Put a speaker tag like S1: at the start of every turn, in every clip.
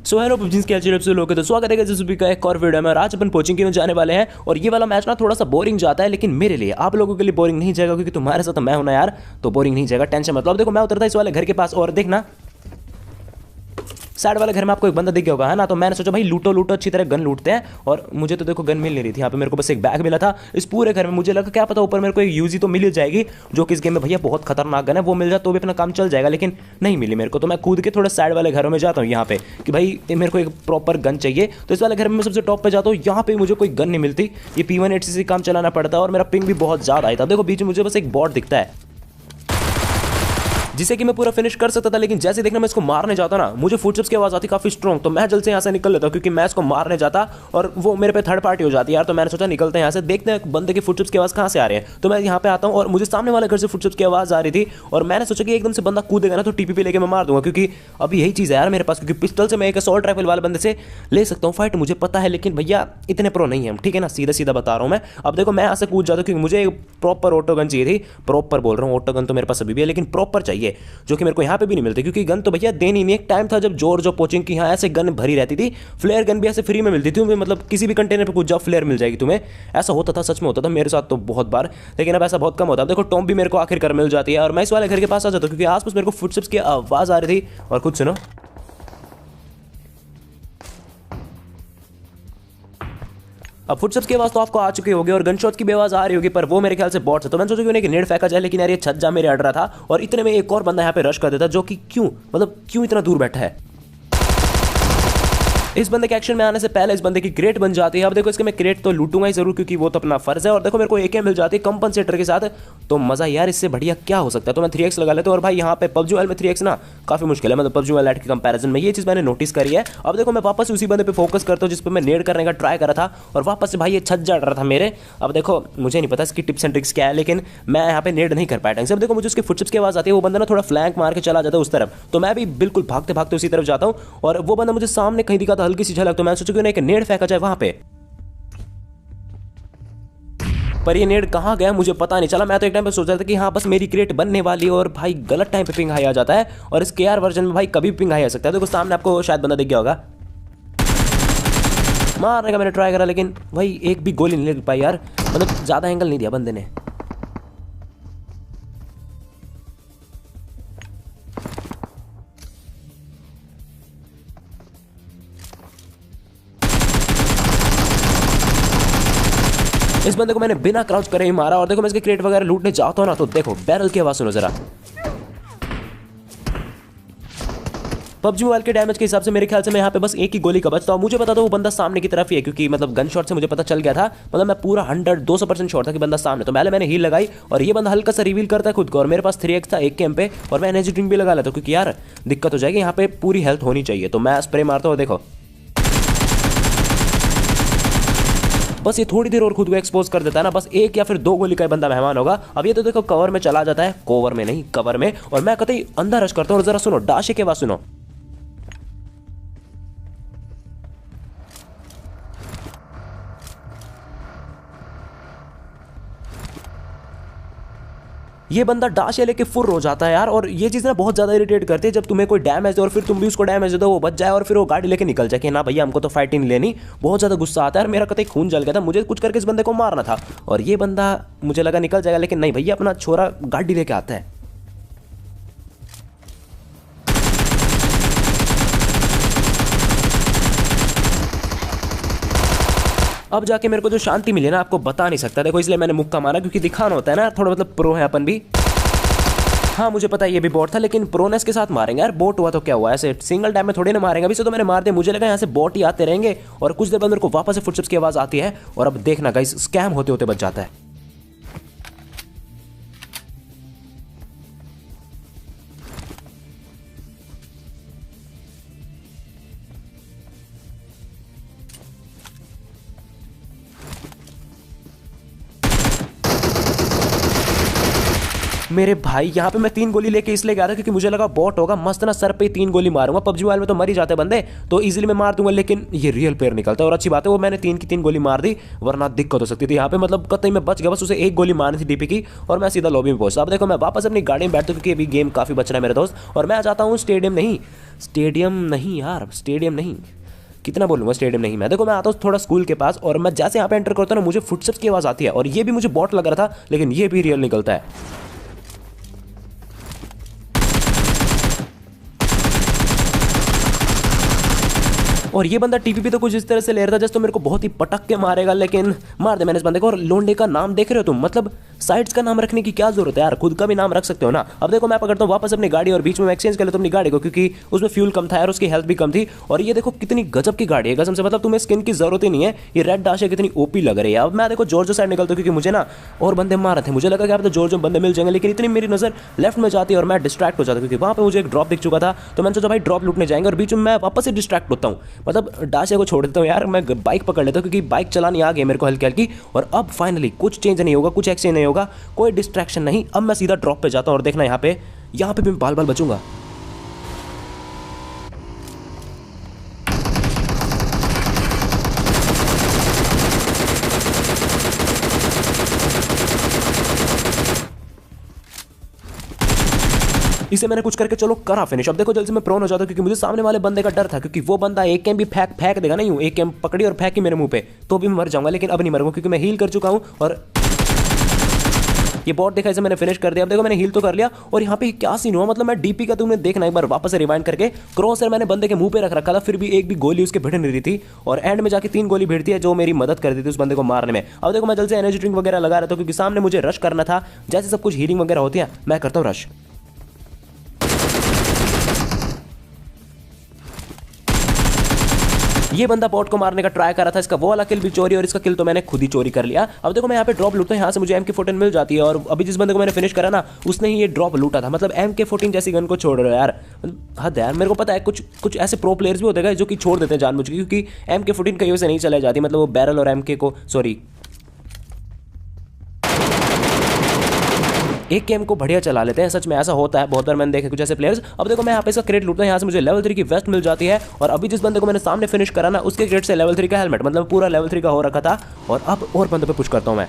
S1: So hello पबजीज के अच्छे लोग, तो स्वागत है जैसे का एक और वीडियो में। और आज अपन कोचिंग के में जाने वाले हैं और ये वाला मैच ना थोड़ा सा बोरिंग जाता है, लेकिन मेरे लिए, आप लोगों के लिए बोरिंग नहीं जाएगा क्योंकि तुम्हारे साथ मैं हूं ना यार, तो बोरिंग नहीं जाएगा, टेंशन मतलब। देखो मैं उतरता इस वाले घर के पास और देखना साइड वाले घर में आपको एक बंदा दिख गया होगा, है ना। तो मैंने सोचा भाई लूटो लूटो अच्छी तरह गन लूटते हैं। और मुझे तो देखो गन मिल नहीं रही थी यहाँ पे, मेरे को बस एक बैग मिला था इस पूरे घर में। मुझे लगा क्या पता ऊपर मेरे को एक यूजी तो मिल जाएगी, जो कि इस गेम में भैया बहुत खतरनाक गन है, वो मिल जाए तो भी अपना काम चल जाएगा, लेकिन नहीं मिली मेरे को। तो मैं कूद के थोड़ा साइड वाले घरों में जाता हूँ यहाँ पे कि भाई मेरे को एक प्रॉपर गन चाहिए। तो इस वाले घर में मैं सबसे टॉप पे जाता हूँ, यहाँ पे मुझे कोई गन नहीं मिलती। ये P18 से काम चलाना पड़ता है और मेरा पिंग भी बहुत ज़्यादा आई था। देखो बीच में मुझे बस एक बॉट दिखता है जिसे कि मैं पूरा फिनिश कर सकता था, लेकिन जैसे देखना मैं इसको मारने जाता ना, मुझे फुटस्टेप्स की आवाज़ आती काफ़ी स्ट्रॉन्ग। तो मैं जल्द से यहाँ से निकल लेता हूँ क्योंकि मैं इसको मारने जाता और वो मेरे पे थर्ड पार्टी हो जाती है यार। तो मैंने सोचा निकलते हैं यहाँ से, देखते हैं बंदे के फुटस्टेप्स की आवाज़ कहाँ से आ रही है। तो मैं यहाँ पे आता हूँ और मुझे सामने वाले घर से फुटस्टेप्स की आवाज़ आ रही थी और मैंने सोचा कि एकदम से बंदा कूदेगा ना तो टीपी लेके मैं मार दूंगा, क्योंकि अभी यही चीज़ है यार मेरे पास, क्योंकि पिस्टल से मैं एक असॉल्ट राइफल वाले बंदे से ले सकता हूँ फाइट, मुझे पता है, लेकिन भैया इतने प्रो नहीं है हम, ठीक है ना, सीधा सीधा बता रहा हूँ मैं। अब देखो मैं यहाँ से कूद जाता हूँ क्योंकि मुझे एक प्रॉपर ऑटो गन चाहिए थी। प्रॉपर बोल रहा हूँ, ऑटो गन तो मेरे पास अभी भी है, लेकिन प्रॉपर चाहिए, जो कि मेरे को यहाँ पे भी नहीं मिलती, क्योंकि गन तो भैया देनी नहीं। एक टाइम था जब जो कोचिंग की यहाँ ऐसे गन भरी रहती थी, फ्लेयर गन भी ऐसे फ्री में मिलती थी, मतलब किसी भी कंटेनर पे कुछ जाओ फ्लेयर मिल जाएगी तुम्हें, ऐसा होता था, सच में होता था मेरे साथ तो बहुत बार, लेकिन अब ऐसा बहुत कम होता है। देखो टॉम भी मेरे को आखिरकार मिल जाती है और मैं इस वाले घर के पास आ जाता हूँ क्योंकि आसपास मेरे को फुटस्टेप्स की आवाज़ आ रही थी। और कुछ सुनो, अब फुटस्टेप्स की आवाज़ तो आपको आ चुकी होगी और गनशॉट की भी आवाज़ आ रही होगी, पर वो मेरे ख्याल से बॉट है। तो मैंने सोचा क्यों नहीं कि नेट फेंका जाए, लेकिन यार ये छज्जा मेरे अड़ रहा था और इतने में एक और बंदा यहाँ पे रश कर देता, जो कि क्यों, मतलब क्यों इतना दूर बैठा है। इस बंदे के एक्शन में आने से पहले इस बंदे की क्रेट बन जाती है। अब देखो इसके मैं क्रेट तो लूटूंगा ही जरूर, क्योंकि वो तो अपना फर्ज है। और देखो मेरे को AK मिल जाती है कंपनसेटर के साथ, तो मजा यार इससे बढ़िया क्या हो सकता है। तो मैं 3x लगा लेता हूँ। और भाई यहाँ पे PUBG Mobile में 3x ना काफी मुश्किल है, मतलब PUBG Mobile के कंपैरिजन में, ये चीज मैंने नोटिस करी है। अब देखो मैं वापस उसी बंदे पे फोकस करता हूँ जिस पर मैं नेड करने का ट्राई करा था, और वापस से भाई ये छज्जा अड़ रहा था मेरे। अब देखो मुझे नहीं पता इसकी टिप्स एंड ट्रिक्स क्या है, लेकिन मैं यहाँ पे नेड नहीं कर पाया ढंग से। अब देखो मुझे उसके फुटस्टेप्स की आवाज़ आती है, वो बंदा ना थोड़ा फ्लैंक मार के चला जाता है उस तरफ, तो मैं भी बिल्कुल भागते भागते उसी तरफ जाता हूँ। और वो बंदा मुझे सामने कहीं दिखा था हल्की सी झलक, तो मैं सोचा क्यों नहीं नेड फेंका जाए वहां पे, पर ये नेड कहाँ गया मुझे पता नहीं चला। मैं तो एक टाइम पे सोच रहा था कि हाँ बस मेरी क्रेट बनने वाली है, और भाई गलत टाइम पे पिंग हाई आ जाता है। और इस KR वर्जन में भाई कभी पिंग हाई आ सकता है। देखो सामने आपको शायद बंदा दिख गया होगा, मारने का मैंने ट्राई करा, लेकिन भाई एक भी गोली नहीं लग पाई यार, मतलब ज्यादा एंगल नहीं दिया बंदे ने। इस बंदे को मैंने बिना क्राउच करे ही मारा। और देखो मैं इसके क्रेट वगैरह लूटने जाता हूं ना, तो देखो बैरल की आवाज सुनो जरा। PUBG Mobile के डैमेज के हिसाब से मेरे ख्याल से मैं यहाँ पे बस एक ही गोली का बचता हूँ। मुझे पता था वो बंदा सामने की तरफ ही है, क्योंकि मतलब गन शॉट से मुझे पता चल गया था, मतलब मैं पूरा 100-200% श्योर था कि बंदा सामने। तो पहले मैंने हील लगाई और ये बंदा हल्का सा रिवील करता है खुद को, और मेरे पास 3x था एक कैंप पे, और मैं एनर्जी ड्रिंक भी लगा लेता हूँ क्योंकि यार दिक्कत हो जाएगी, यहाँ पे पूरी हेल्थ होनी चाहिए। तो मैं स्प्रे मारता हूँ, देखो बस ये थोड़ी देर और खुद को एक्सपोज कर देता है ना, बस एक या फिर 2 गोली का बंदा मेहमान होगा। अब ये तो देखो कवर में चला जाता है, कोवर में नहीं कवर में, और मैं कतई अंदर रश करता हूँ। और जरा सुनो डाशे के बाद सुनो, ये बंदा डाशे लेके फुर हो जाता है यार। और ये चीज़ ना बहुत ज़्यादा इरिटेट करती है, जब तुम्हें कोई डैमेज दे और फिर तुम भी उसको डैमेज दे दो, वो बच जाए और फिर वो गाड़ी लेके निकल जाए कि ना भैया हमको तो फाइट ही नहीं लेनी। बहुत ज़्यादा गुस्सा आता है यार, मेरा कतई खून जल गया था, मुझे कुछ करके इस बंदे को मारना था। और ये बंदा मुझे लगा निकल जाएगा, लेकिन नहीं भैया अपना छोरा गाड़ी लेके आता है। अब जाके मेरे को जो शांति मिली ना आपको बता नहीं सकता। देखो इसलिए मैंने मुक्का मारा, क्योंकि दिखाना होता है ना थोड़ा, मतलब प्रो है अपन भी। हाँ मुझे पता है ये भी बॉट था, लेकिन प्रोनेस के साथ मारेंगे यार, बॉट हुआ तो क्या हुआ, ऐसे सिंगल टाइम में थोड़ी ना मारेंगे। अभी से तो मैंने मार दिया, मुझे लगा यहाँ से बॉट ही आते रहेंगे, और कुछ देर बाद मेरे को वापस से फुटस्टेप्स की आवाज़ आती है। और अब देखना गाइस स्कैम होते होते बच जाता है। मेरे भाई यहाँ पे मैं 3 गोली लेके इसलिए गया था क्योंकि मुझे लगा बॉट होगा, मस्त ना सर पे 3 गोली मारूंगा। पबजी वाले में तो मर ही जाते बंदे, तो इजीली मैं मार दूंगा, लेकिन ये रियल प्लेयर निकलता है और अच्छी बात है वो मैंने 3 की 3 गोली मार दी, वरना दिक्कत हो सकती थी यहाँ पे। मतलब कतई मैं बच गया, बस उसे 1 गोली मारनी थी डीपी की और मैं सीधा लॉबी में पहुंचा। अब देखो मैं वापस अपनी गाड़ी में बैठता हूँ क्योंकि अभी गेम काफी बच रहा है मेरे दोस्त, और मैं आ जाता हूँ स्टेडियम नहीं यार, स्टेडियम नहीं, कितना बोलूंगा स्टेडियम नहीं। मैं देखो मैं आता हूँ थोड़ा स्कूल के पास, और मैं जैसे यहाँ पे एंटर करता हूँ ना मुझे फुटस्टेप्स की आवाज़ आती है, और ये भी मुझे बॉट लग रहा था लेकिन ये भी रियल निकलता है। और ये बंदा टीपी भी तो कुछ इस तरह से ले रहा था जैसे तो मेरे को बहुत ही पटक के मारेगा, लेकिन मार दे मैंने इस बंदे को। और लोंडे का नाम देख रहे हो तुम, मतलब साइड्स का नाम रखने की क्या जरूरत है यार, खुद का भी नाम रख सकते हो ना। अब देखो मैं पकड़ता हूँ वापस अपनी गाड़ी और बीच में एक्सचेंज कर लेता हूँ अपनी गाड़ी को, क्योंकि उसमें फ्यूल कम था यार, उसकी हेल्थ भी कम थी। और ये देखो कितनी गजब की गाड़ी है कसम से, मतलब तुम्हें स्किन की जरूरत ही नहीं है, ये रेड डाश है कितनी ओपी लग रही है। अब मैं देखो जॉर्जो साइड निकलता हूँ क्योंकि मुझे ना और बंदे मार रहे थे, मुझे लगा कि आप तो जॉर्जो बंदे मिल जाएंगे, लेकिन इतनी मेरी नजर लेफ्ट में जाती है और मैं डिस्ट्रैक्ट हो जाता क्योंकि वहाँ पे मुझे एक ड्रॉप दिख चुका था। तो मैंने सोचा भाई ड्रॉप लूटने जाएंगे, और बीच में मैं वापस से डिस्ट्रैक्ट होता हूँ, मतलब डाशे को छोड़ देता हूँ यार, मैं बाइक पकड़ लेता हूँ क्योंकि बाइक चलानी आ गई मेरे को हल्की हल्की। और अब फाइनली कुछ चेंज नहीं होगा, कुछ एक्सचेंज नहीं होगा, कोई डिस्ट्रैक्शन नहीं। अब मैं सीधा ड्रॉप पे जाता हूँ और देखना यहाँ पे भी मैं बाल बाल बचूंगा। इसे मैंने कुछ करके चलो करा फिनिश। अब देखो जल्दी से मैं प्रोन हो जाता हूं क्योंकि मुझे सामने वाले बंदे का डर था, क्योंकि वो बंदा एक कैम भी फेंक देगा ना, यूं एक कैम पकड़ी और फेंकी मेरे मुंह पे तो भी मैं मर जाऊंगा, लेकिन अब नहीं मरूंगा क्योंकि मैं हील कर चुका हूं। और ये बॉट देखा, इसे मैंने फिनिश कर दिया। अब देखो मैंने हील तो कर लिया, और यहाँ पे क्या सीन हुआ, मतलब मैं डीपी का तुमने देखना एक बार वापस से रिवाइंड करके, क्रॉसर मैंने बंदे के मुंह पे रख रखा था, फिर भी एक भी गोली उसके भिड़ नहीं रही थी, और एंड में जाके 3 गोली भिड़ती है जो मेरी मदद कर दी थी उस बंदे को मारने में। अब देखो मैं जल्द से एनर्जी ड्रिंक वगैरह लगा रहा था क्योंकि सामने मुझे रश करना था, जैसे सब कुछ हीलिंग वगैरह होती है मैं करता हूँ रश। ये बंदा बॉट को मारने का ट्राई कर रहा था, इसका वो वाला किल भी चोरी, और इसका किल तो मैंने खुद ही चोरी कर लिया। अब देखो मैं यहाँ पे ड्रॉप लूटता हूँ, यहाँ से मुझे MK14 मिल जाती है, और अभी जिस बंदे को मैंने फिनिश करा ना उसने ही ये ड्रॉप लूटा था। मतलब MK14 जैसी गन को छोड़ रहे हो यार, हद यार। मेरे को पता है कुछ ऐसे प्रो प्लेयर्स भी होते हैं जो कि छोड़ देते हैं जानबूझ के, क्योंकि MK14 कहीं से नहीं चलाई जाती, मतलब वो बैरल और MK को सॉरी एक गेम को बढ़िया चला लेते हैं। सच में ऐसा होता है, बहुत बार मैंने देखे कुछ ऐसे प्लेयर्स। अब देखो मैं यहाँ पे इसका क्रेट लूटता हूँ, यहाँ से मुझे लेवल 3 की वेस्ट मिल जाती है, और अभी जिस बंदे को मैंने सामने फिनिश करा ना उसके क्रेट से लेवल 3 का हेलमेट, मतलब पूरा लेवल 3 का हो रखा था। और अब और बंदे पे पुश करता हूँ मैं।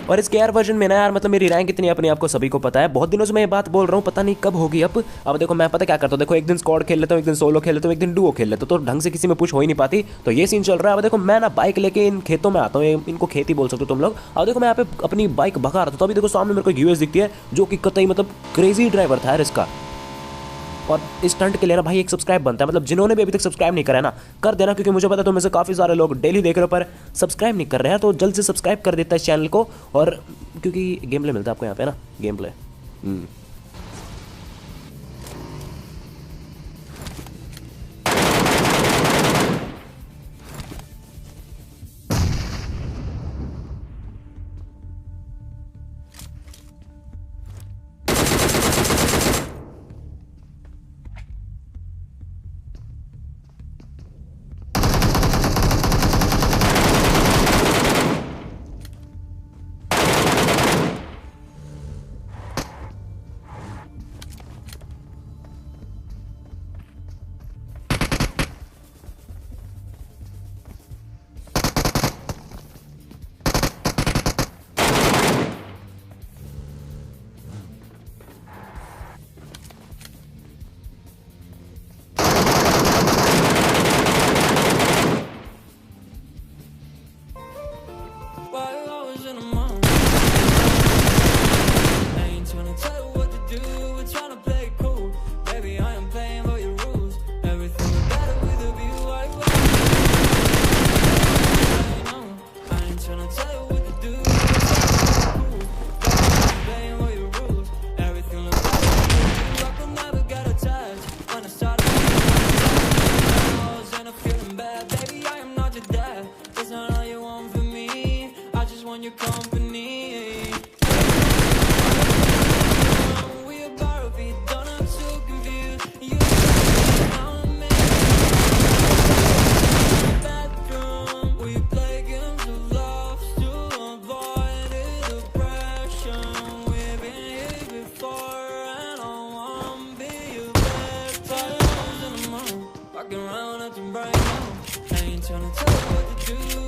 S1: और इस केयर वर्जन में ना यार, मतलब मेरी रैंक इतनी अपने आप को सभी को पता है, बहुत दिनों से मैं ये बात बोल रहा हूँ, पता नहीं कब होगी अब देखो मैं पता क्या करता हूँ, देखो एक दिन स्क्वाड खेल लेता हूँ, एक दिन सोलो खेल लेता हूँ, एक दिन डुओ खेल लेता हूँ, तो ढंग से किसी में पुश हो ही नहीं पाती, तो ये सीन चल रहा है। अब देखो मैं ना बाइक लेके इन खेतों में आता हूँ, इनको खेती बोल सकते हो तुम लोग। अब देखो मैं यहाँ पे अपनी बाइक भगा रहा था, तो अभी देखो सामने मेरे को यूएस दिखती है जो कि कतई मतलब क्रेजी ड्राइवर था यार इसका। और इस स्टंट के लिए ना भाई एक सब्सक्राइब बनता है, मतलब जिन्होंने भी अभी तक सब्सक्राइब नहीं करा है ना कर देना, क्योंकि मुझे पता है तुम में से काफ़ी सारे लोग डेली देख रहे हो पर सब्सक्राइब नहीं कर रहे हैं, तो जल्द से सब्सक्राइब कर देता है इस चैनल को। और क्योंकि गेम प्ले मिलता है आपको यहाँ पे ना, game play.
S2: tryna tell her what to do.